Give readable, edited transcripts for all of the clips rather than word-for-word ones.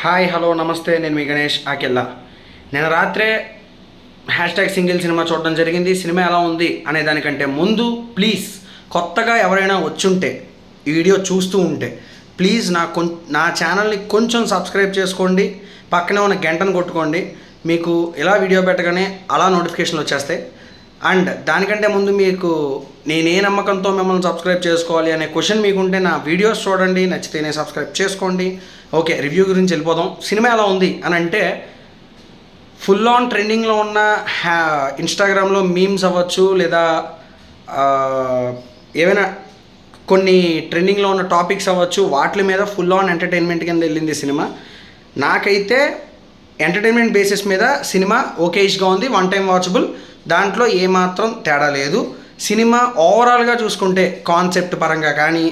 Hi hello నమస్తే, నేను మీ గణేష్ ఆకెల్లా. నేను రాత్రే #సింగిల్ సినిమా చూడడం జరిగింది. సినిమా ఎలా ఉంది అనే దానికంటే ముందు ప్లీజ్ కొత్తగా ఎవరైనా వచ్చుంటే ఈ వీడియో చూస్తూ ఉంటే ప్లీజ్ నా ఛానల్ని కొంచెం సబ్స్క్రైబ్ చేసుకోండి, పక్కనే ఉన్న గంటను కొట్టుకోండి. మీకు ఇలా వీడియో పెట్టగానే అలా నోటిఫికేషన్లు వచ్చేస్తాయి. అండ్ దానికంటే ముందు మీకు నేనే నమ్మకంతో మిమ్మల్ని సబ్స్క్రైబ్ చేసుకోవాలి అనే క్వశ్చన్ మీకుంటే నా వీడియోస్ చూడండి, నచ్చితేనే సబ్స్క్రైబ్ చేసుకోండి. ఓకే, రివ్యూ గురించి వెళ్ళిపోదాం. సినిమా ఎలా ఉంది అని అంటే, ఫుల్ ఆన్ ట్రెండింగ్లో ఉన్న ఇన్స్టాగ్రామ్లో మీమ్స్ అవ్వచ్చు, లేదా ఏవైనా కొన్ని ట్రెండింగ్లో ఉన్న టాపిక్స్ అవ్వచ్చు, వాటి మీద ఫుల్ ఆన్ ఎంటర్టైన్మెంట్ కింద వెళ్ళింది సినిమా. నాకైతే ఎంటర్టైన్మెంట్ బేసిస్ మీద సినిమా ఓకేష్గా ఉంది, వన్ టైం వాచబుల్. దాంట్లో ఏమాత్రం తేడా లేదు. సినిమా ఓవరాల్గా చూసుకుంటే కాన్సెప్ట్ పరంగా కానీ,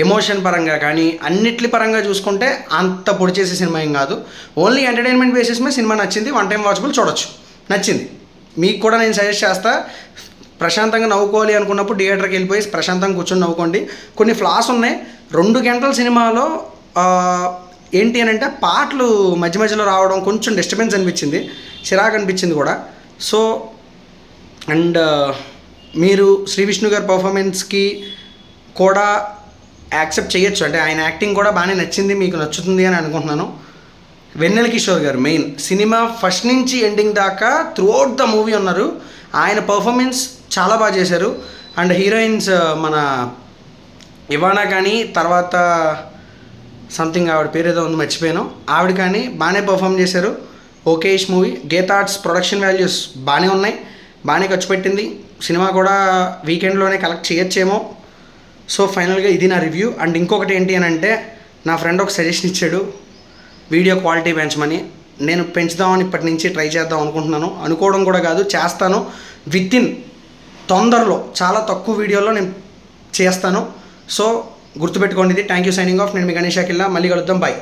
ఎమోషన్ పరంగా కానీ, అన్నిటి పరంగా చూసుకుంటే అంత పొడి చేసే సినిమా ఏం కాదు. ఓన్లీ ఎంటర్టైన్మెంట్ బేసిస్ మీద సినిమా నచ్చింది, వన్ టైం వాచబుల్, చూడొచ్చు. నచ్చింది. మీకు కూడా నేను సజెస్ట్ చేస్తా, ప్రశాంతంగా నవ్వుకోవాలి అనుకున్నప్పుడు థియేటర్కి వెళ్ళిపోయి ప్రశాంతంగా కూర్చొని నవ్వుకోండి. కొన్ని ఫ్లాస్ ఉన్నాయి. 2 గంటల సినిమాలో ఏంటి అని అంటే, పాటలు మధ్య మధ్యలో రావడం కొంచెం డిస్టర్బెన్స్ అనిపించింది, చిరాకు అనిపించింది కూడా. సో అండ్ మీరు శ్రీ విష్ణు గారి పర్ఫార్మెన్స్కి కూడా యాక్సెప్ట్ చేయొచ్చు, అంటే ఆయన యాక్టింగ్ కూడా బాగానే నచ్చింది, మీకు నచ్చుతుంది అని అనుకుంటున్నాను. వెన్నెల కిషోర్ గారు మెయిన్ సినిమా ఫస్ట్ నుంచి ఎండింగ్ దాకా త్రూఅవుట్ ద మూవీ ఉన్నారు. ఆయన పర్ఫార్మెన్స్ చాలా బాగా చేశారు. అండ్ హీరోయిన్స్ మన ఇవానా కానీ, తర్వాత సంథింగ్ ఆవిడ పేరు ఏదో ఉంది మర్చిపోయాను, ఆవిడ కానీ బాగానే పర్ఫామ్ చేశారు. Okayish movie. Geetha arts production values బాగానే ఉన్నాయి, బాగానే ఖర్చు పెట్టింది. సినిమా కూడా వీకెండ్లోనే కలెక్ట్ చేయొచ్చేమో. సో ఫైనల్గా ఇది నా రివ్యూ. అండ్ ఇంకొకటి ఏంటి అని అంటే, నా ఫ్రెండ్ ఒక సజెషన్ ఇచ్చాడు, వీడియో క్వాలిటీ పెంచమని. నేను పెంచుదామని ఇప్పటి నుంచి ట్రై చేద్దాం అనుకుంటున్నాను. అనుకోవడం కూడా కాదు, చేస్తాను. వితిన్ తొందరలో చాలా తక్కువ వీడియోలో నేను చేస్తాను. సో గుర్తుపెట్టుకోండి ఇది. Thank you, signing off. నేను మీ గణేష్ ఆకెల్లా. మళ్ళీ కలుద్దాం. బాయ్.